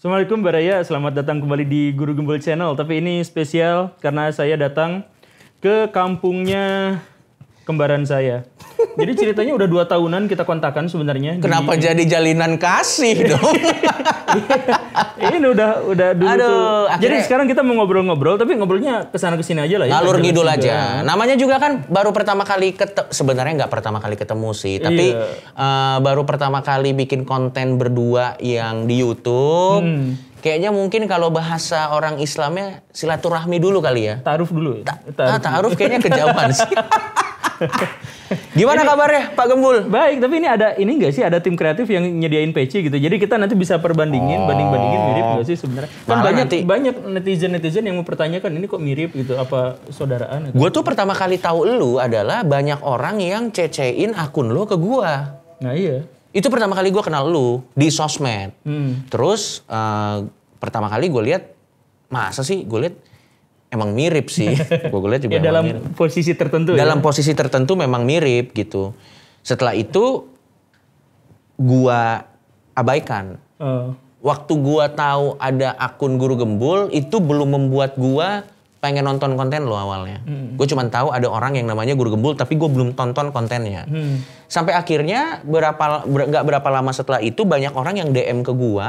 Assalamualaikum Mbak Raya, selamat datang kembali di Guru Gembul Channel. Tapi ini spesial karena saya datang ke kampungnya kembaran saya. Jadi ceritanya udah 2 tahunan kita kontakan sebenarnya. Kenapa jadi jalinan kasih dong? Ini udah dulu Aduh, tuh. akhirnya... Jadi sekarang kita mau ngobrol-ngobrol, tapi ngobrolnya kesana kesini aja lah ya. Ngalur ngidul aja. Namanya juga kan baru pertama kali sebenarnya nggak pertama kali ketemu sih, tapi baru pertama kali bikin konten berdua yang di YouTube. Kayaknya mungkin kalau bahasa orang Islamnya silaturahmi dulu kali ya. Ta'aruf dulu. Ta'aruf kayaknya kejauhan sih. Gimana kabarnya Pak Gembul? Baik, tapi ini nggak sih ada tim kreatif yang nyediain PC gitu. Jadi kita nanti bisa bandingin mirip nggak sih sebenarnya? Kan banyak netizen yang mempertanyakan ini kok mirip gitu, apa saudaraan? Gue tuh pertama kali tahu lu adalah banyak orang yang cecein akun lu ke gua. Nah iya. Itu pertama kali gue kenal lu di sosmed. Terus pertama kali gue lihat, masa sih gue lihat emang mirip sih. Gue lihat juga ya, dalam mirip. Posisi tertentu. Dalam posisi tertentu memang mirip gitu. Setelah itu gue abaikan. Waktu gue tahu ada akun Guru Gembul itu belum membuat gue pengen nonton konten lo awalnya. Gue cuma tahu ada orang yang namanya Guru Gembul, tapi gue belum tonton kontennya. Sampai akhirnya nggak berapa lama setelah itu banyak orang yang DM ke gue,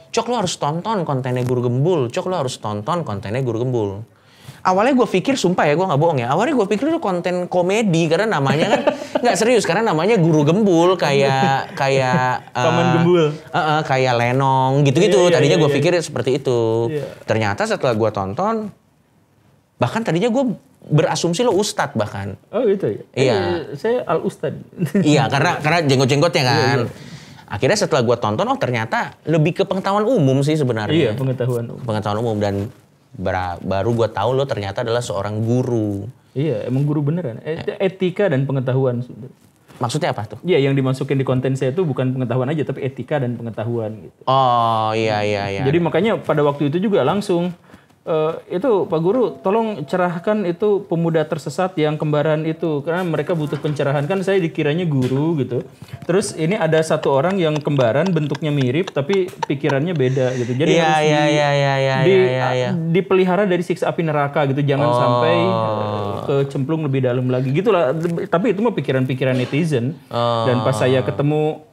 Cok lo harus tonton kontennya Guru Gembul, Cok lo harus tonton kontennya Guru Gembul. Awalnya gue pikir, sumpah ya gue gak bohong ya, awalnya gue pikir itu konten komedi karena namanya kan nggak serius, karena namanya Guru Gembul kayak Paman Gembul, kayak Lenong gitu-gitu. Tadinya gue pikir seperti itu. Ternyata setelah gue tonton, bahkan tadinya gue berasumsi lo ustadz bahkan. Oh gitu ya? Iya. Saya al ustadz. Iya, karena jenggot-jenggotnya kan. Akhirnya setelah gue tonton, oh ternyata lebih ke pengetahuan umum sih sebenarnya. Iya, pengetahuan umum. Pengetahuan umum, dan baru gue tahu lo ternyata adalah seorang guru. Iya, emang guru beneran. Etika dan pengetahuan. Maksudnya apa tuh? Iya, yang dimasukin di konten saya itu bukan pengetahuan aja, tapi etika dan pengetahuan gitu. Oh iya. Jadi makanya pada waktu itu juga langsung itu Pak Guru tolong cerahkan itu pemuda tersesat yang kembaran itu, karena mereka butuh pencerahan. Kan saya dikiranya guru gitu, terus ini ada satu orang yang kembaran bentuknya mirip tapi pikirannya beda gitu, jadi harus dipelihara dari siksa api neraka gitu, jangan sampai kecemplung lebih dalam lagi gitulah. Tapi itu mah pikiran-pikiran netizen. Dan pas saya ketemu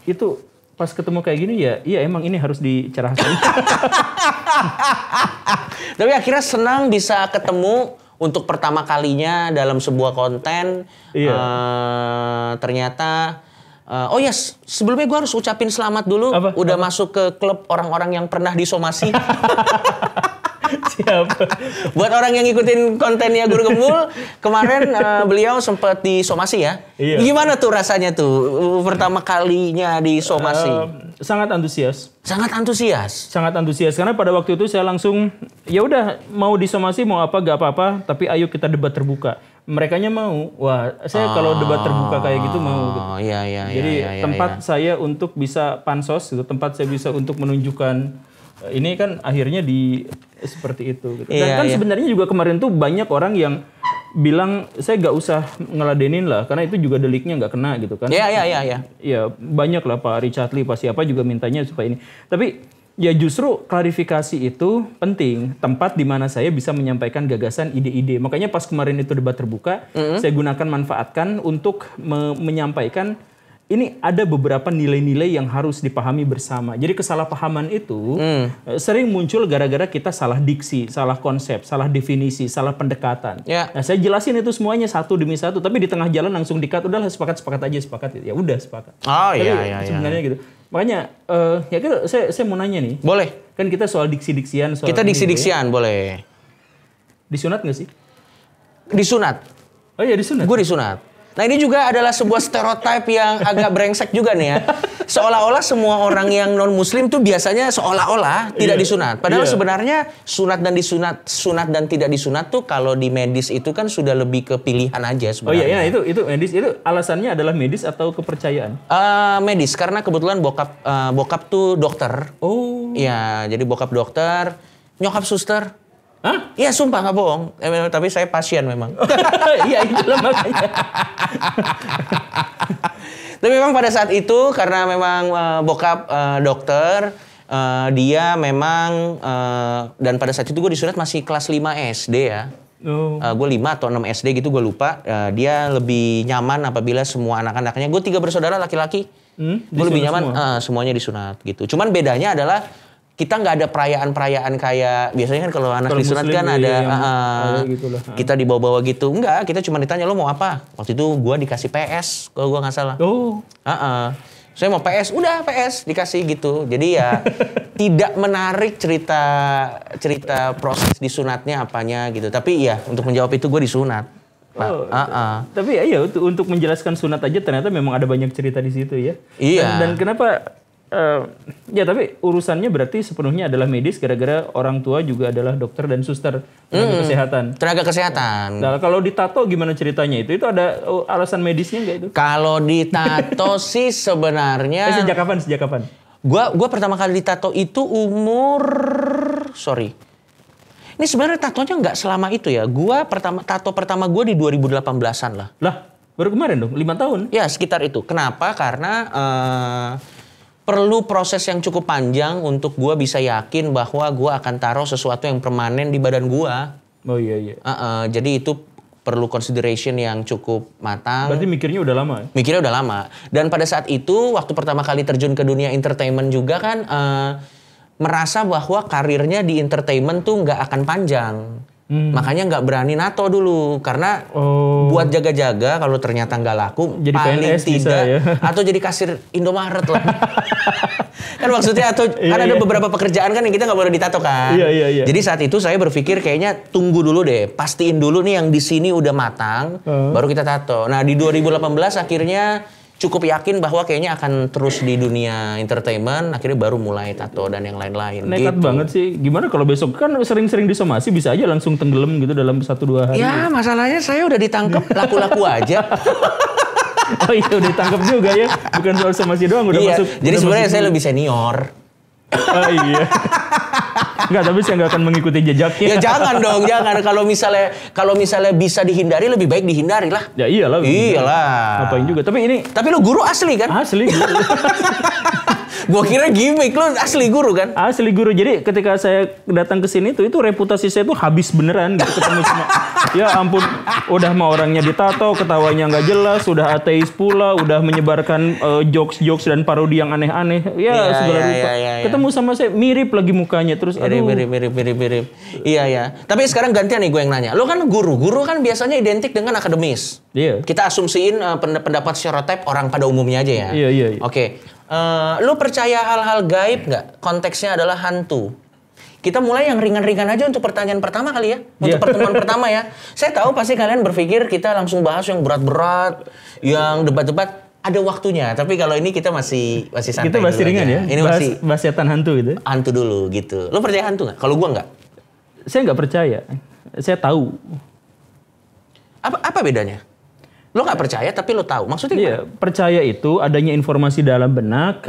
itu, pas ketemu kayak gini ya, iya emang ini harus dicerahkan. Tapi akhirnya senang bisa ketemu untuk pertama kalinya dalam sebuah konten. Iya. Ternyata, oh ya sebelumnya gue harus ucapin selamat dulu. Udah masuk ke klub orang-orang yang pernah disomasi. Siapa? Buat orang yang ngikutin kontennya Guru Gembul, kemarin beliau sempat disomasi ya. Iya. Gimana tuh rasanya tuh pertama kalinya disomasi? Sangat antusias. Sangat antusias. Sangat antusias karena pada waktu itu saya langsung ya udah mau disomasi mau apa gak apa-apa, tapi ayo kita debat terbuka. Merekanya mau. Wah, saya kalau debat terbuka kayak gitu mau gitu. Iya. Jadi tempat saya untuk bisa pansos gitu, tempat saya bisa untuk menunjukkan ini kan akhirnya di seperti itu gitu. Dan sebenarnya juga kemarin tuh banyak orang yang bilang saya nggak usah ngeladenin lah karena itu juga deliknya nggak kena gitu kan. Iya. Ya banyak lah Pak Richard Lee, Pak siapa juga mintanya supaya ini. Tapi ya justru klarifikasi itu penting, tempat di mana saya bisa menyampaikan gagasan, ide-ide. Makanya pas kemarin itu debat terbuka, saya gunakan manfaatkan untuk menyampaikan ini ada beberapa nilai-nilai yang harus dipahami bersama. Jadi kesalahpahaman itu sering muncul gara-gara kita salah diksi, salah konsep, salah definisi, salah pendekatan. Nah, saya jelasin itu semuanya satu demi satu, tapi di tengah jalan langsung di-cut, udahlah sepakat aja, sepakat. Ya udah sepakat. Oh tapi iya. Sebenarnya gitu. Makanya ya gitu, saya mau nanya nih. Boleh. Kan kita soal diksi-diksian. Kita diksi-diksian boleh. Disunat nggak sih? Disunat. Oh iya disunat. Gue disunat. Nah ini juga adalah sebuah stereotip yang agak brengsek juga nih ya. Seolah-olah semua orang yang non-muslim tuh biasanya seolah-olah tidak disunat. Padahal sebenarnya sunat dan tidak disunat tuh kalau di medis itu kan sudah lebih ke pilihan aja sebenarnya. Oh iya, itu medis. Itu alasannya adalah medis atau kepercayaan? Medis, karena kebetulan bokap tuh dokter. Oh. Iya, jadi bokap dokter, nyokap suster. Hah? Iya sumpah gak bohong, tapi saya pasien memang. Iya itulah makanya. Tapi memang pada saat itu karena memang bokap dokter, Dia memang dan pada saat itu gue disunat masih kelas 5 SD ya. Gue 5 atau 6 SD gitu gue lupa. Dia lebih nyaman apabila semua anak-anaknya, gue 3 bersaudara laki-laki. Gue lebih nyaman semuanya disunat gitu. Cuman bedanya adalah kita nggak ada perayaan-perayaan kayak biasanya kan kalau anak disunat kan ada kita dibawa-bawa gitu. Enggak, kita cuma ditanya lo mau apa. Waktu itu gue dikasih PS kalau gue nggak salah. Saya mau PS, udah PS dikasih gitu. Jadi ya tidak menarik cerita proses disunatnya apanya gitu. Tapi ya untuk menjawab itu gue disunat. Tapi ya untuk menjelaskan sunat aja ternyata memang ada banyak cerita di situ ya. Iya. Dan kenapa? Ya tapi urusannya berarti sepenuhnya adalah medis gara-gara orang tua juga adalah dokter dan suster tenaga kesehatan. Tenaga kesehatan. Nah, kalau ditato gimana ceritanya itu? Itu ada alasan medisnya nggak itu? Kalau ditato sih sebenarnya. Sejak kapan? Gua pertama kali ditato itu Ini sebenarnya tatonya nggak selama itu ya. Tato pertama gue di 2018-an lah. Lah, baru kemarin dong, 5 tahun? Ya, sekitar itu. Kenapa? Karena perlu proses yang cukup panjang untuk gue bisa yakin bahwa gue akan taruh sesuatu yang permanen di badan gue. Oh iya. Jadi itu perlu consideration yang cukup matang. Berarti mikirnya udah lama ya? Mikirnya udah lama. Dan pada saat itu, waktu pertama kali terjun ke dunia entertainment juga kan, merasa bahwa karirnya di entertainment tuh nggak akan panjang. Makanya nggak berani nato dulu karena buat jaga-jaga kalau ternyata nggak laku jadi paling PNS tidak bisa, ya? Atau jadi kasir Indomaret lah. Kan maksudnya kan ada beberapa pekerjaan kan yang kita nggak boleh ditato kan. Iya. Jadi saat itu saya berpikir kayaknya tunggu dulu deh, pastiin dulu nih yang di sini udah matang, baru kita tato. Nah di 2018 akhirnya cukup yakin bahwa kayaknya akan terus di dunia entertainment, akhirnya baru mulai tato dan yang lain-lain. Nekat banget sih. Gimana kalau besok kan sering-sering disomasi bisa aja langsung tenggelam gitu dalam 1-2 hari. Ya masalahnya saya udah ditangkap laku-laku aja. Oh iya udah ditangkap juga ya. Bukan soal somasi doang udah masuk. Jadi sebenarnya saya lebih senior. Oh iya. Enggak, tapi saya nggak akan mengikuti jejaknya. Ya jangan dong, jangan. Kalau misalnya bisa dihindari, lebih baik dihindari lah. Ya iyalah. Ngapain juga. Tapi lu guru asli kan? Asli guru. Gua kira gimmick, lu asli guru kan? Asli guru. Jadi ketika saya datang ke sini itu reputasi saya tuh habis beneran gitu ketemu sama. Ya ampun, udah mah orangnya ditato, ketawanya nggak jelas, udah ateis pula, udah menyebarkan jokes dan parodi yang aneh-aneh. Ya segala rupa. Ketemu sama saya mirip lagi mukanya terus mirip. Iya. Tapi sekarang gantian nih gue yang nanya. Lo kan guru kan biasanya identik dengan akademis. Iya. Kita asumsiin pendapat stereotip orang pada umumnya aja ya. Iya. Oke. Lo percaya hal-hal gaib nggak? Konteksnya adalah hantu. Kita mulai yang ringan-ringan aja untuk pertanyaan pertama kali ya. Untuk pertemuan pertama ya. Saya tahu pasti kalian berpikir kita langsung bahas yang berat-berat, yang debat-debat. Ada waktunya, tapi kalau ini kita masih santai. Kita masih ringan aja. Ini bahas setan hantu gitu. Hantu dulu gitu. Lo percaya hantu nggak? Kalau gua nggak. Saya nggak percaya. Saya tahu. Apa bedanya? Lo nggak percaya tapi lo tahu. Maksudnya iya, percaya itu adanya informasi dalam benak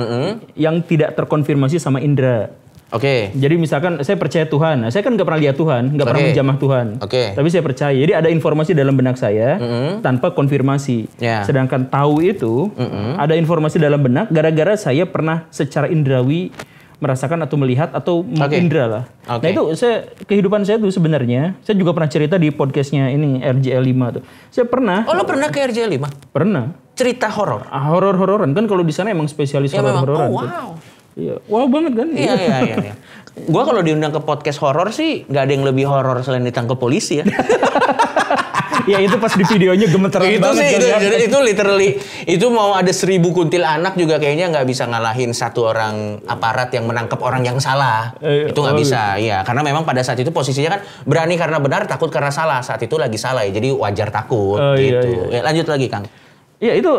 yang tidak terkonfirmasi sama indera. Oke. Jadi misalkan saya percaya Tuhan, saya kan nggak pernah lihat Tuhan, nggak pernah menjamah Tuhan. Tapi saya percaya. Jadi ada informasi dalam benak saya tanpa konfirmasi. Sedangkan tahu itu ada informasi dalam benak gara-gara saya pernah secara indrawi merasakan atau melihat atau mengindra lah. Nah itu kehidupan saya tuh sebenarnya, saya juga pernah cerita di podcastnya ini RJL 5 tuh. Saya pernah. Oh lo pernah ke RJL 5? Pernah. Cerita horor? Horor-hororan kan kalau di sana emang spesialis horor-hororan. Oh wow. Iya, wow banget kan? Iya. Gua kalau diundang ke podcast horor sih nggak ada yang lebih horor selain ditangkap polisi ya. Ya itu pas di videonya gemeteran banget. Itu literally itu mau ada 1000 kuntilanak juga kayaknya nggak bisa ngalahin satu orang aparat yang menangkap orang yang salah. Itu nggak bisa, ya karena memang pada saat itu posisinya kan berani karena benar, takut karena salah. Saat itu lagi salah ya, jadi wajar takut gitu. Iya. Ya, lanjut lagi Kang. Ya itu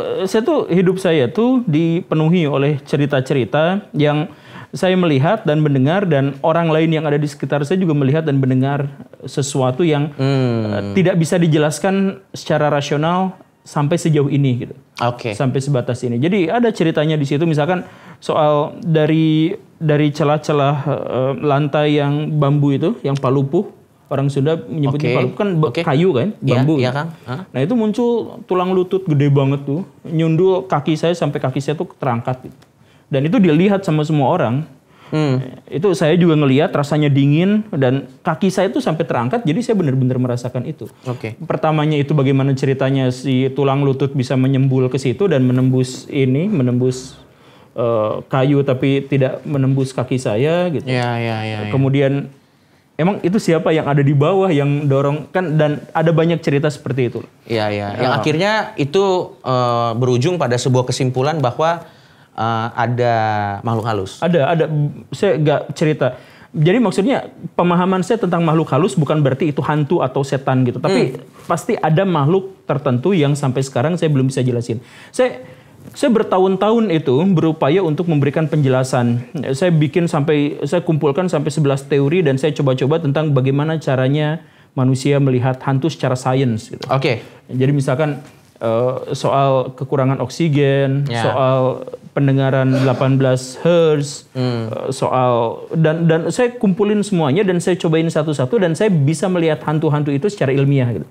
hidup saya tuh dipenuhi oleh cerita-cerita yang saya melihat dan mendengar dan orang lain yang ada di sekitar saya juga melihat dan mendengar sesuatu yang tidak bisa dijelaskan secara rasional sampai sejauh ini gitu. Sampai sebatas ini. Jadi ada ceritanya di situ misalkan soal dari celah-celah lantai yang bambu itu, yang palupuh. Orang Sunda menyebutnya palupuh kan kayu kan, bambu. Iya Kang. Nah itu muncul tulang lutut gede banget tuh, nyundul kaki saya sampai kaki saya tuh terangkat gitu. Dan itu dilihat sama semua orang. Itu saya juga ngelihat rasanya dingin dan kaki saya tuh sampai terangkat, jadi saya benar-benar merasakan itu. Pertamanya itu bagaimana ceritanya si tulang lutut bisa menyembul ke situ dan menembus kayu tapi tidak menembus kaki saya gitu. Kemudian emang itu siapa yang ada di bawah yang dorong kan, dan ada banyak cerita seperti itu. Yang akhirnya itu berujung pada sebuah kesimpulan bahwa ada makhluk halus. Ada. Saya nggak cerita. Jadi maksudnya pemahaman saya tentang makhluk halus bukan berarti itu hantu atau setan gitu. Tapi pasti ada makhluk tertentu yang sampai sekarang saya belum bisa jelasin. Saya bertahun-tahun itu berupaya untuk memberikan penjelasan. Saya kumpulkan sampai 11 teori dan saya coba-coba tentang bagaimana caranya manusia melihat hantu secara sains gitu. Jadi misalkan soal kekurangan oksigen, soal pendengaran 18 Hz, soal dan saya kumpulin semuanya dan saya cobain satu-satu dan saya bisa melihat hantu-hantu itu secara ilmiah gitu.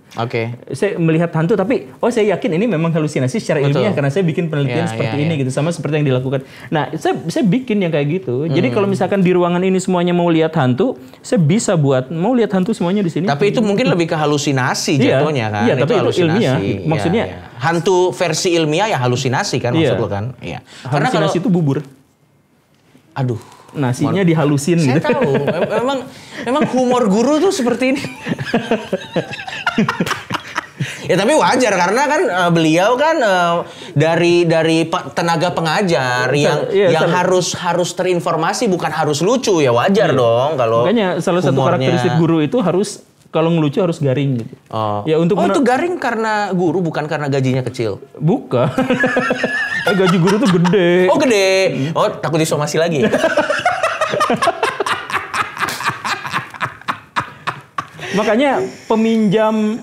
Saya melihat hantu tapi saya yakin ini memang halusinasi secara ilmiah karena saya bikin penelitian seperti ini gitu, sama seperti yang dilakukan. Nah, saya bikin yang kayak gitu. Jadi kalau misalkan di ruangan ini semuanya mau lihat hantu, saya bisa mau lihat hantu semuanya di sini. Tapi itu mungkin lebih ke halusinasi jatuhnya kan. Iya, tapi itu ilmiah. Maksudnya hantu versi ilmiah ya halusinasi kan maksud lo kan? Iya. Karena halusinasi itu bubur. Aduh, nasinya dihalusin saya gitu. tahu. Memang humor guru tuh seperti ini. Ya tapi wajar karena kan beliau kan dari tenaga pengajar yang harus terinformasi, bukan harus lucu, ya wajar dong kalau. Makanya salah satu karakteristik guru itu harus kalau ngelucu harus garing gitu. Ya itu garing karena guru bukan karena gajinya kecil. Bukan. Gaji guru tuh gede. Oh gede. Oh takut disomasi lagi. Makanya peminjam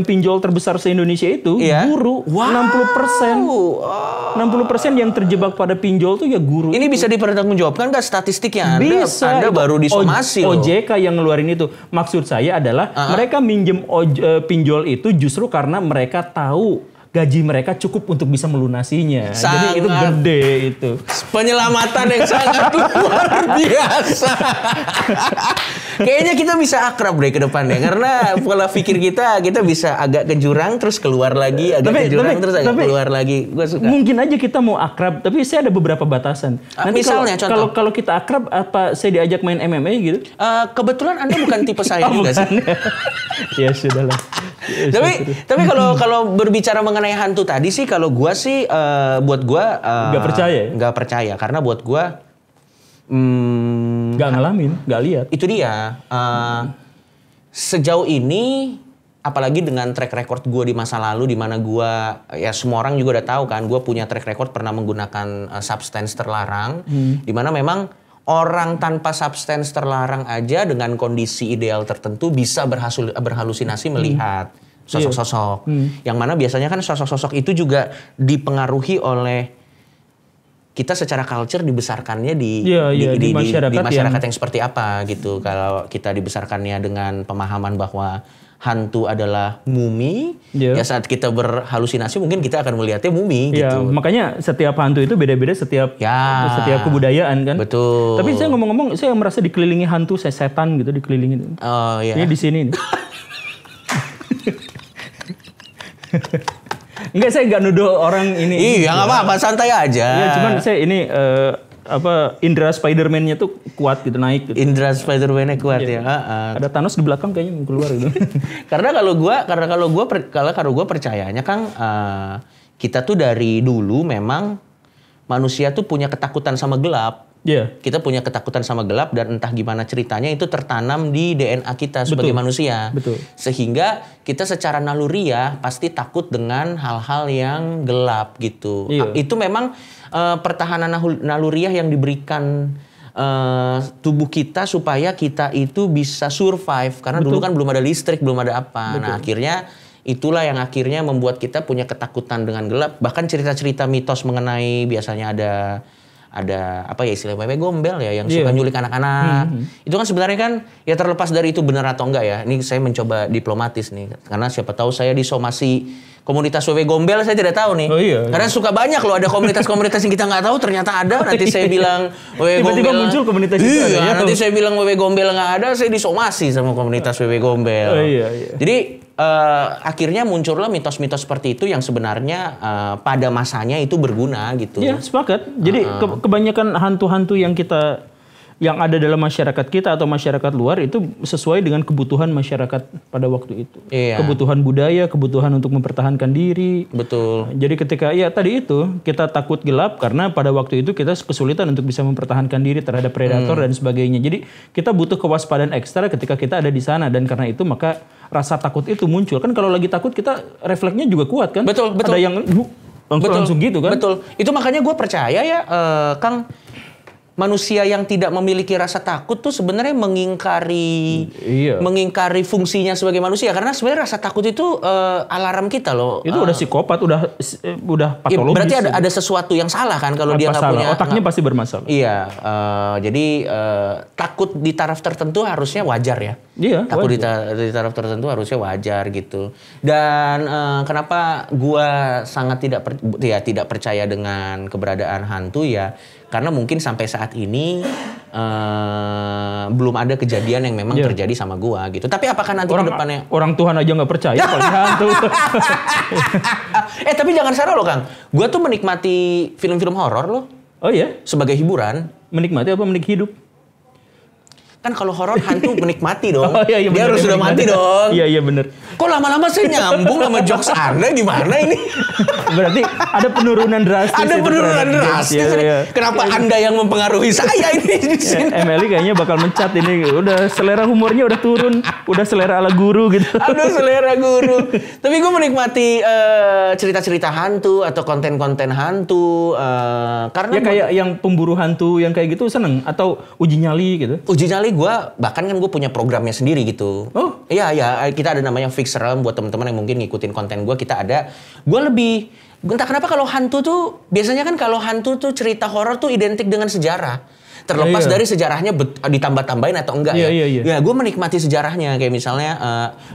pinjol terbesar se-Indonesia itu guru. 60%. 60% yang terjebak pada pinjol tuh ya guru. Ini bisa dipertanggungjawabkan nggak statistiknya? Anda baru disomasi loh. OJK yang ngeluarin itu. Maksud saya adalah mereka minjem pinjol itu justru karena mereka tahu gaji mereka cukup untuk bisa melunasinya. Jadi itu gede itu. Penyelamatan yang sangat luar biasa. Kayaknya kita bisa akrab deh ke depannya. Karena pola pikir kita bisa agak ke jurang terus keluar lagi. Terus agak keluar lagi. Gue suka. Mungkin aja kita mau akrab. Tapi saya ada beberapa batasan. Nanti misalnya contoh. Kalau kita akrab, apa saya diajak main MMA gitu? Kebetulan Anda bukan tipe saya juga sih. Ya sudahlah. Tapi kalau berbicara mengenai hantu tadi sih, kalau gua sih buat gua nggak percaya karena buat gua nggak ngalamin, nggak lihat. Itu dia. Sejauh ini, apalagi dengan track record gue di masa lalu, di mana gue ya semua orang juga udah tahu kan, gue punya track record pernah menggunakan substance terlarang, di mana memang orang tanpa substance terlarang aja dengan kondisi ideal tertentu bisa berhalusinasi melihat sosok-sosok. Yang mana biasanya kan sosok-sosok itu juga dipengaruhi oleh kita secara culture dibesarkannya di masyarakat yang seperti apa gitu. Kalau kita dibesarkannya dengan pemahaman bahwa hantu adalah mumi, ya saat kita berhalusinasi mungkin kita akan melihatnya mumi gitu. Makanya setiap hantu itu beda-beda setiap kebudayaan kan. Betul. Tapi saya ngomong-ngomong, saya merasa dikelilingi hantu, setan gitu dikelilingi. Oh iya. Ini di sini nih. Enggak, saya nggak nuduh orang ini. Iya, nggak apa-apa, santai aja. Iya, cuman saya ini indera Spider-Man-nya tuh kuat gitu, naik gitu. Indera Spider-Man-nya kuat ya. Ada Thanos di belakang kayaknya mau keluar gitu. Karena kalau gua percayanya kan kita tuh dari dulu memang manusia tuh punya ketakutan sama gelap. Kita punya ketakutan sama gelap dan entah gimana ceritanya itu tertanam di DNA kita sebagai manusia. Sehingga kita secara naluriah pasti takut dengan hal-hal yang gelap gitu. Itu memang pertahanan naluriah yang diberikan tubuh kita supaya kita itu bisa survive. Karena dulu kan belum ada listrik, belum ada apa. Nah akhirnya itulah yang akhirnya membuat kita punya ketakutan dengan gelap. Bahkan cerita-cerita mitos mengenai biasanya ada apa ya istilahnya gombel ya yang suka nyulik anak-anak. Itu kan sebenarnya kan ya terlepas dari itu benar atau enggak ya. Ini saya mencoba diplomatis nih karena siapa tahu saya disomasi Komunitas WW Gombel saya tidak tahu nih. Oh iya. Karena suka banyak loh ada komunitas-komunitas yang kita nggak tahu ternyata ada. Nanti saya bilang WW Gombel. Tiba-tiba muncul komunitas itu ada ya. Nanti saya bilang WW Gombel nggak ada, saya disomasi sama komunitas WW Gombel. Oh iya. Jadi akhirnya muncullah mitos-mitos seperti itu yang sebenarnya pada masanya itu berguna gitu. Iya, sepakat. Jadi kebanyakan hantu-hantu yang ada dalam masyarakat kita atau masyarakat luar itu sesuai dengan kebutuhan masyarakat pada waktu itu. Iya. Kebutuhan budaya, kebutuhan untuk mempertahankan diri. Betul. Jadi ketika tadi itu kita takut gelap karena pada waktu itu kita kesulitan untuk bisa mempertahankan diri terhadap predator dan sebagainya. Jadi kita butuh kewaspadaan ekstra ketika kita ada di sana dan karena itu maka rasa takut itu muncul. Kan kalau lagi takut kita refleksnya juga kuat kan? Betul. Ada yang langsung gitu kan? Betul. Itu makanya gue percaya ya, Kang, manusia yang tidak memiliki rasa takut tuh sebenarnya mengingkari fungsinya sebagai manusia, karena sebenarnya rasa takut itu alarm kita loh. Itu udah psikopat, udah patologis. Berarti ada sesuatu yang salah kan kalau dia nggak punya. Otaknya pasti bermasalah. Iya, jadi takut di taraf tertentu harusnya wajar ya. Iya. Takut di taraf tertentu harusnya wajar gitu. Dan kenapa gua sangat tidak percaya dengan keberadaan hantu ya? Karena mungkin sampai saat ini belum ada kejadian yang memang terjadi sama gua gitu. Tapi apakah nanti ke depannya orang Tuhan aja nggak percaya paling hantu. Tapi jangan salah loh, Kang. Gua tuh menikmati film-film horor loh. Oh iya? Sebagai hiburan. Menikmati apa menikmati hidup? Kan kalau horor hantu menikmati dong. Oh, iya, dia harus sudah mati dong. Iya bener. Kok lama-lama saya nyambung sama jokes Anda gimana ini? Berarti ada penurunan drastis. Ada penurunan drastis. Ya. Kenapa Anda yang mempengaruhi saya ini di sini? Emily kayaknya bakal mencat ini. Udah selera humornya udah turun. Udah selera ala guru gitu. Aduh, selera guru. Tapi gue menikmati cerita-cerita hantu atau konten-konten hantu. Karena kayak yang pemburu hantu yang kayak gitu seneng atau uji nyali gitu. Uji nyali bahkan kan gue punya programnya sendiri gitu. Oh. Iya, kita ada namanya Fix Realm buat teman-teman yang mungkin ngikutin konten gue, kita ada. Gue lebih entah kenapa kalau hantu tuh biasanya kan kalau hantu tuh cerita horor tuh identik dengan sejarah. Terlepas dari sejarahnya ditambah-tambahin atau enggak ya. Ya, gue menikmati sejarahnya kayak misalnya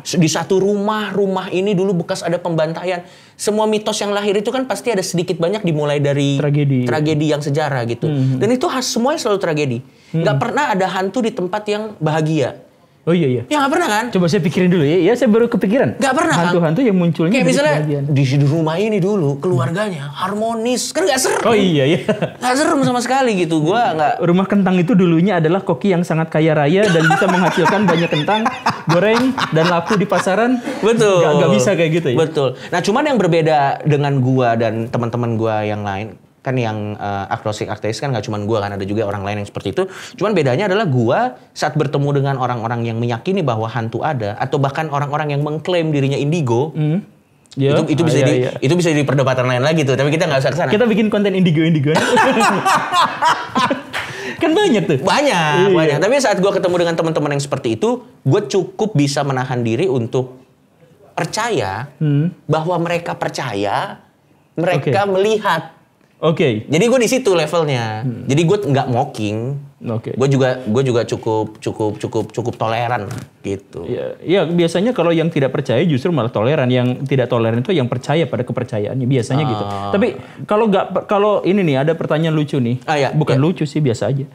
di satu rumah ini dulu bekas ada pembantaian. Semua mitos yang lahir itu kan pasti ada sedikit banyak dimulai dari tragedi yang sejarah gitu. Dan itu semuanya selalu tragedi. Nggak pernah ada hantu di tempat yang bahagia. Oh iya. Ya nggak pernah kan? Coba saya pikirin dulu ya. Saya baru kepikiran. Nggak pernah hantu-hantu yang munculnya kayak misalnya di rumah ini dulu keluarganya harmonis, kan nggak serem. Oh iya. Nggak serem sama sekali gitu. Gua nggak. Rumah kentang itu dulunya adalah koki yang sangat kaya raya dan bisa menghasilkan banyak kentang goreng dan laku di pasaran. Betul. Nggak bisa kayak gitu ya. Betul. Nah cuman yang berbeda dengan gua dan teman-teman gua yang lain. Kan yang agnostik ateis kan nggak cuma gue kan, ada juga orang lain yang seperti itu. Cuman bedanya adalah gue saat bertemu dengan orang-orang yang meyakini bahwa hantu ada atau bahkan orang-orang yang mengklaim dirinya indigo, itu bisa itu bisa jadi perdebatan lain lagi tuh. Tapi kita nggak usah kesana. Kita bikin konten indigo. Kan banyak tuh. Banyak. Tapi saat gue ketemu dengan teman-teman yang seperti itu, gue cukup bisa menahan diri untuk percaya bahwa mereka percaya, mereka melihat. Oke. Jadi gue di situ levelnya. Jadi gue nggak mocking. Oke. Gue juga cukup toleran gitu. Iya, biasanya kalau yang tidak percaya justru malah toleran. Yang tidak toleran itu yang percaya pada kepercayaannya biasanya gitu. Tapi kalau ini nih ada pertanyaan lucu nih. Bukan lucu sih, biasa aja.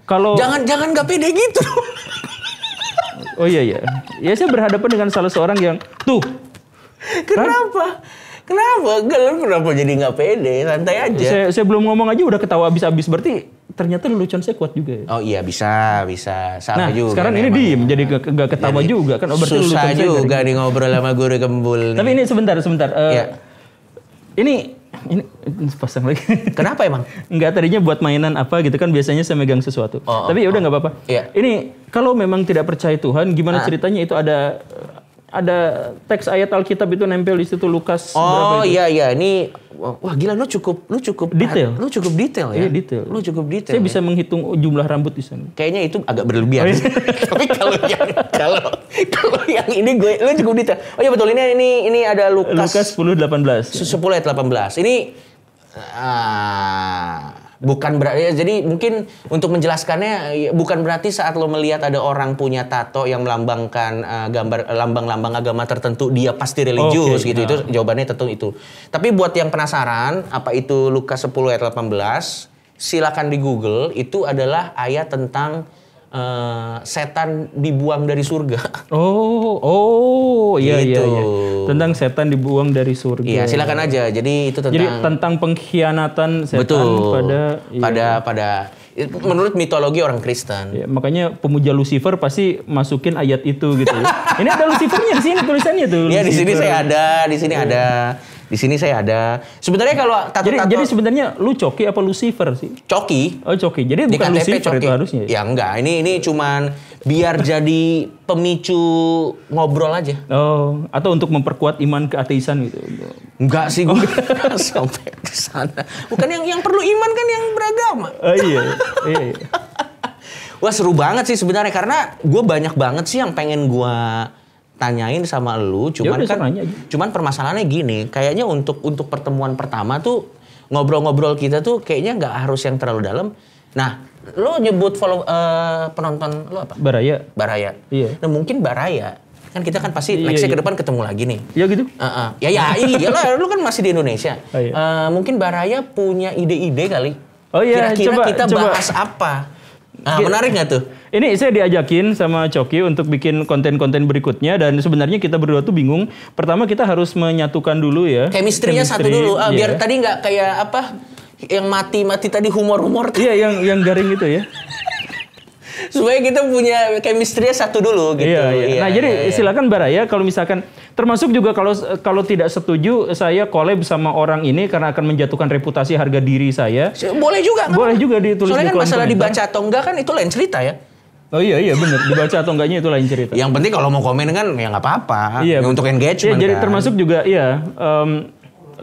Kalau jangan nggak pede gitu. Oh iya. Ya saya berhadapan dengan salah seorang yang tuh. Kenapa jadi nggak pede? Santai aja. Saya belum ngomong aja udah ketawa habis-habis. Berarti ternyata lelucon saya kuat juga ya. Oh iya, bisa. Salah juga. Sekarang ini diem, jadi nggak ketawa juga kan. Susah juga nih ngobrol sama guru gembul. Tapi ini sebentar. Ini pasang lagi. Kenapa emang? Enggak, tadinya buat mainan apa gitu kan, biasanya saya megang sesuatu. Tapi ya udah nggak apa-apa. Iya. Ini kalau memang tidak percaya Tuhan, gimana ceritanya itu ada teks ayat Alkitab itu nempel di situ Lukas. Oh iya, ini wah gila, lu cukup detail. Lu cukup detail ya. Iya, detail. Lu cukup detail. Saya bisa menghitung jumlah rambut di sana. Kayaknya itu agak berlebihan. Tapi kalau yang ini lu cukup detail. Oh iya betul, ini ada Lukas 10:18. 10 ayat 18. Ini Bukan berarti, jadi mungkin untuk menjelaskannya, bukan berarti saat lo melihat ada orang punya tato yang melambangkan gambar lambang-lambang agama tertentu, dia pasti religius gitu. Itu jawabannya tentu itu. Tapi buat yang penasaran, apa itu Lukas 10 ayat 18, silakan di Google, itu adalah ayat tentang setan dibuang dari surga. Iya. Gitu. Tentang setan dibuang dari surga. Iya, silakan aja. Jadi itu tentang pengkhianatan setan pada menurut mitologi orang Kristen. Ya, makanya pemuja Lucifer pasti masukin ayat itu gitu ya. Ini ada Lucifernya di sini tulisannya tuh. Iya, di sini saya ada, di sini ada. Di sini saya ada. Sebenarnya kalau tato-tato... Jadi sebenarnya lu Coki apa Lucifer sih? Coki. Oh Coki. Jadi di bukan KTP Lucifer Coki. itu harusnya. Ya enggak. Ini cuman biar jadi pemicu ngobrol aja. Oh, atau untuk memperkuat iman keateisan gitu. Enggak sih, gue sampai ke sana. Bukan yang perlu iman kan yang beragama. Oh iya. Wah seru banget sih sebenarnya karena gue banyak banget sih yang pengen gue tanyain sama lu, cuman permasalahannya gini, kayaknya untuk pertemuan pertama tuh ngobrol-ngobrol kita tuh kayaknya nggak harus yang terlalu dalam. Nah, lu nyebut penonton lu apa? Baraya. Iya. Nah mungkin Baraya kan kita kan pasti nextnya ke depan ketemu lagi nih. Iya gitu. Iyalah, lu kan masih di Indonesia. Mungkin Baraya punya ide-ide kali. Oh iya. Kira-kira kita bahas apa? Nah, menarik nggak tuh? Ini saya diajakin sama Coki untuk bikin konten-konten berikutnya dan sebenarnya kita berdua tuh bingung. Pertama kita harus menyatukan dulu ya. Chemistry-nya satu dulu. Biar tadi nggak kayak apa yang mati tadi humor-humor. Iya, yang garing gitu ya. Supaya kita punya chemistry-nya satu dulu gitu. Iya. Nah, jadi silakan Baraya kalau misalkan termasuk juga kalau tidak setuju saya collab sama orang ini karena akan menjatuhkan reputasi harga diri saya. Boleh juga kan? Boleh juga ditulis. Soalnya di kan masalah dibaca atau enggak kan itu lain cerita ya. Oh iya benar, dibaca atau enggaknya itu lain cerita. Yang penting kalau mau komen kan ya nggak apa-apa. Iya, untuk engagement. Iya, jadi kan. termasuk juga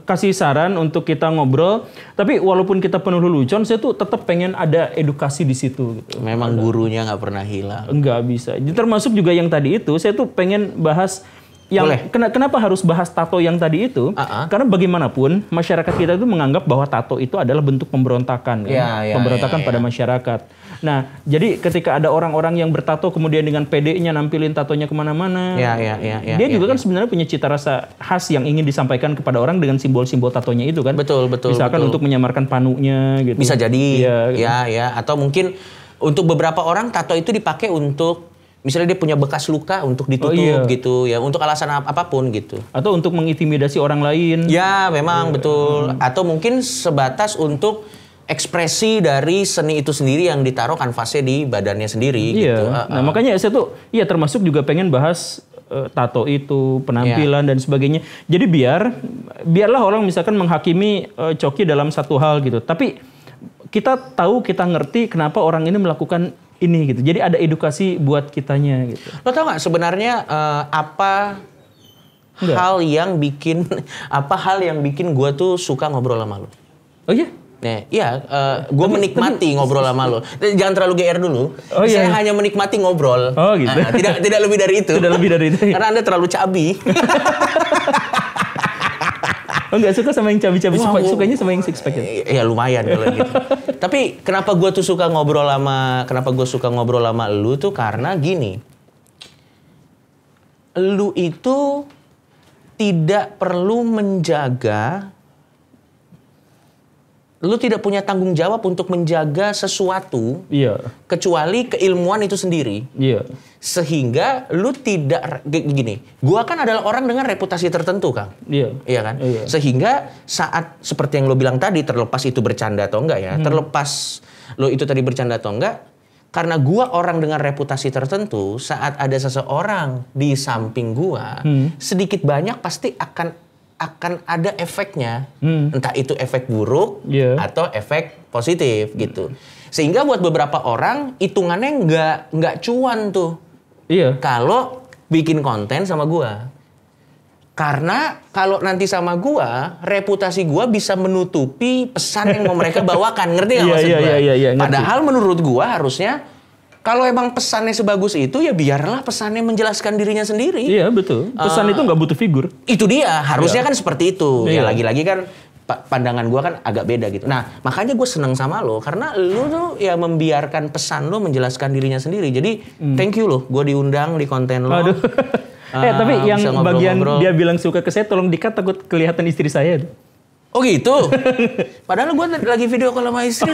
kasih saran untuk kita ngobrol. Tapi walaupun kita penuh lelucon, saya tuh tetap pengen ada edukasi di situ. Gitu. Memang gurunya nggak pernah hilang. Nggak bisa. Jadi termasuk juga yang tadi itu, saya tuh pengen bahas yang kenapa harus bahas tato yang tadi itu? Karena bagaimanapun masyarakat kita itu menganggap bahwa tato itu adalah bentuk pemberontakan, pemberontakan pada masyarakat. Nah, jadi ketika ada orang-orang yang bertato kemudian dengan PD-nya nampilin tatonya kemana-mana, dia juga kan sebenarnya punya cita rasa khas yang ingin disampaikan kepada orang dengan simbol-simbol tatonya itu kan. Betul. Misalkan untuk menyamarkan panunya, gitu. Bisa jadi, gitu. Atau mungkin untuk beberapa orang tato itu dipakai untuk misalnya dia punya bekas luka untuk ditutup gitu ya, untuk alasan apapun gitu. Atau untuk mengintimidasi orang lain. Ya, memang betul. Atau mungkin sebatas untuk ekspresi dari seni itu sendiri yang ditaruh kanvasnya di badannya sendiri gitu. Nah, makanya saya tuh termasuk juga pengen bahas tato itu, penampilan dan sebagainya. Jadi biarlah orang misalkan menghakimi Coki dalam satu hal gitu. Tapi kita tahu, kita ngerti kenapa orang ini melakukan ini gitu. Jadi ada edukasi buat kitanya gitu. Lo tau nggak sebenarnya hal yang bikin gue tuh suka ngobrol sama lo? Oh iya? Gue menikmati ngobrol sama lo. Jangan terlalu GR dulu. Saya hanya menikmati ngobrol. Oh gitu. Tidak lebih dari itu. Tidak lebih dari itu. Karena Anda terlalu cabi. Oh nggak suka sama yang cabi-cabi, sukanya sama yang six pack ya? Ya lumayan kalau gitu. Tapi kenapa gue suka ngobrol sama lu tuh karena gini. Lu itu tidak perlu menjaga, lu tidak punya tanggung jawab untuk menjaga sesuatu, kecuali keilmuan itu sendiri. Sehingga lu tidak gini. Gua kan adalah orang dengan reputasi tertentu, Kang. Iya kan? Sehingga saat seperti yang lu bilang tadi, terlepas itu bercanda atau enggak ya, terlepas lu itu tadi bercanda atau enggak, karena gua orang dengan reputasi tertentu, saat ada seseorang di samping gua, sedikit banyak pasti akan ada efeknya, entah itu efek buruk atau efek positif gitu. Sehingga buat beberapa orang hitungannya nggak cuan tuh. Kalau bikin konten sama gua, karena kalau nanti sama gua, reputasi gua bisa menutupi pesan yang mau mereka bawakan, ngerti nggak maksud gua? Padahal menurut gua harusnya kalau emang pesannya sebagus itu ya biarlah pesannya menjelaskan dirinya sendiri. Iya betul. Pesan itu nggak butuh figur. Itu dia harusnya kan seperti itu. Ya lagi-lagi kan pandangan gue kan agak beda gitu. Nah makanya gue seneng sama lo karena lo tuh ya membiarkan pesan lo menjelaskan dirinya sendiri. Jadi thank you lo, gue diundang di konten lo. Aduh. Tapi yang bagian dia bilang suka ke saya tolong di-cut takut kelihatan istri saya. Oh gitu? Padahal gue lagi video call sama istri.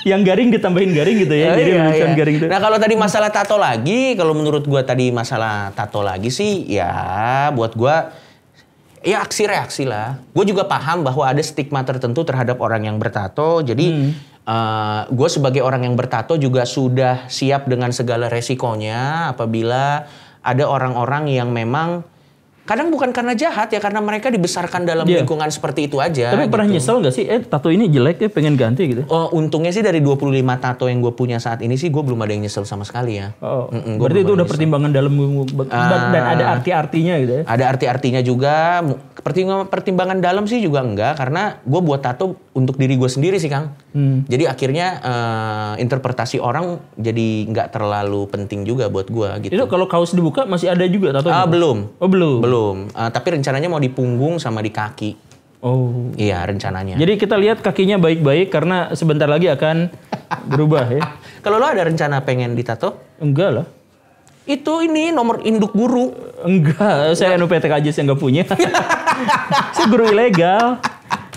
Yang garing ditambahin garing gitu ya. Jadi iya. garing itu. Nah kalau tadi masalah tato lagi, kalau menurut gue tadi masalah tato lagi sih ya buat gue ya aksi reaksi lah. Gue juga paham bahwa ada stigma tertentu terhadap orang yang bertato. Jadi gue sebagai orang yang bertato juga sudah siap dengan segala resikonya apabila ada orang-orang yang memang kadang bukan karena jahat ya, karena mereka dibesarkan dalam lingkungan seperti itu aja. Tapi pernah nyesel gak sih, tato ini jelek ya pengen ganti gitu? Oh, untungnya sih dari 25 tato yang gue punya saat ini sih gue belum ada yang nyesel sama sekali ya. Oh, berarti itu udah pertimbangan dalam dan ada arti-artinya gitu ya? Ada arti-artinya juga. Pertimbangan dalam sih juga enggak, karena gue buat tato untuk diri gue sendiri sih Kang. Jadi akhirnya interpretasi orang jadi nggak terlalu penting juga buat gue gitu. Itu kalau kaos dibuka masih ada juga tato? Belum. Oh belum? Tapi rencananya mau di punggung sama di kaki. Oh. Iya rencananya. Jadi kita lihat kakinya baik-baik karena sebentar lagi akan berubah ya. Kalau lo ada rencana pengen ditato? Enggak lah. Itu ini nomor induk guru. Enggak, saya PTK aja saya nggak punya. Saya guru ilegal.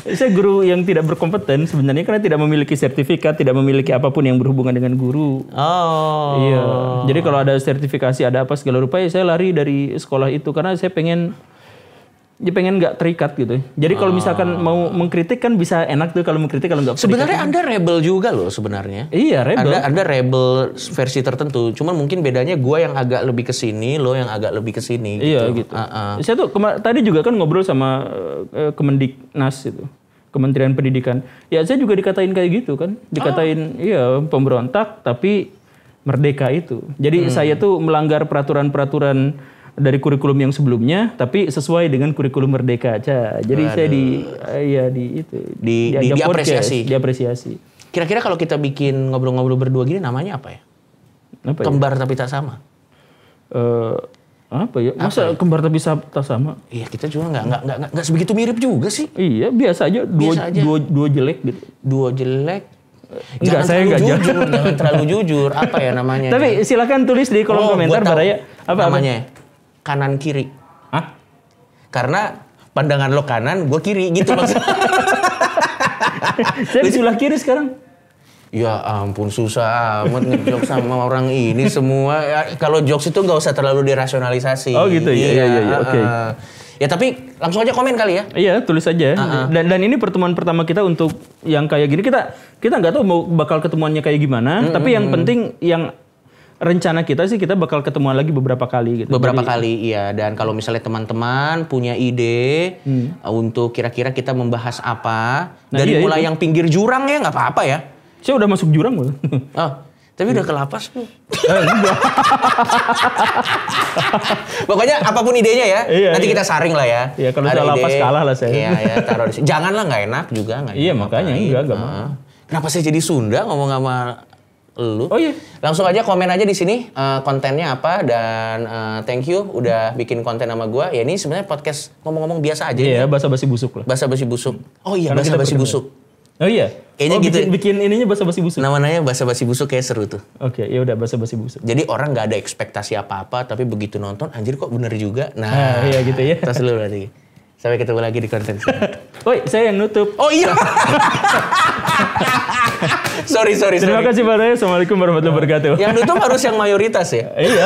Saya guru yang tidak berkompeten sebenarnya karena tidak memiliki sertifikat, tidak memiliki apapun yang berhubungan dengan guru. Oh. Iya. Jadi kalau ada sertifikasi, ada apa segala rupa, ya saya lari dari sekolah itu karena saya pengen nggak terikat gitu. Jadi kalau misalkan mau mengkritik kan bisa enak tuh kalau mengkritik, kalau nggak. Sebenarnya Anda rebel juga loh sebenarnya. Iya rebel. Anda rebel versi tertentu. Cuman mungkin bedanya gue yang agak lebih ke sini, lo yang agak lebih ke sini. Iya gitu. Saya tuh tadi juga kan ngobrol sama Kemendiknas itu, Kementerian Pendidikan. Ya saya juga dikatain kayak gitu kan, dikatain iya pemberontak tapi merdeka itu. Jadi saya tuh melanggar peraturan-peraturan dari kurikulum yang sebelumnya, tapi sesuai dengan kurikulum merdeka aja. Jadi saya diapresiasi. Kira-kira kalau kita bikin ngobrol-ngobrol berdua gini namanya apa ya? Apa Kembar ya? Tapi tak sama. Apa ya? Masa ya? Kembar tapi tak sama? Iya kita juga nggak sebegitu mirip juga sih. Iya biasa aja. Dua jelek gitu. Dua jelek. Jangan terlalu jujur. Apa ya namanya? Tapi silakan tulis di kolom komentar Baraya. Apa namanya? Kanan kiri. Hah? Karena pandangan lo kanan, gue kiri gitu maksudnya. Saya di sebelah kiri sekarang. Ya ampun susah amat ngejok sama orang ini semua. Ya, kalau jokes itu nggak usah terlalu dirasionalisasi. Oh gitu ya. Iya. Oke. Ya tapi langsung aja komen kali ya. Iya tulis aja. Dan ini pertemuan pertama kita untuk yang kayak gini. Kita nggak tahu mau bakal ketemuannya kayak gimana. Tapi yang penting yang rencana kita sih kita bakal ketemuan lagi beberapa kali gitu. Kali iya. Dan kalau misalnya teman-teman punya ide untuk kira-kira kita membahas apa. Dari mulai yang pinggir jurang ya nggak apa-apa ya. Saya udah masuk jurang loh. Oh, tapi udah ke lapas belum? Pokoknya apapun idenya ya. Nanti kita saring lah ya. Iya kalau udah lapas kalah lah saya. Iya taruh di sini. Janganlah nggak enak juga. Iya makanya enggak mau. Kenapa saya jadi Sunda ngomong sama lu? Oh iya. Langsung aja komen aja di sini kontennya apa dan thank you udah bikin konten sama gua. Ya ini sebenarnya podcast ngomong-ngomong biasa aja. Iya, basa-basi busuk lah. Basa-basi busuk. Oh iya, basa-basi busuk. Oh iya. Kayaknya gitu. Bikin ininya basa-basi busuk. Namanya basa-basi busuk kayak seru tuh. Oke, ya udah basa-basi busuk. Jadi orang nggak ada ekspektasi apa-apa tapi begitu nonton anjir kok bener juga. Nah, iya gitu ya. Terus dulu berarti. Sampai ketemu lagi di konten selanjutnya. Woi, saya yang nutup. Oh iya. Sorry. Terima kasih Pak Raya. Assalamualaikum warahmatullahi wabarakatuh. Yang nutup harus yang mayoritas ya. Iya.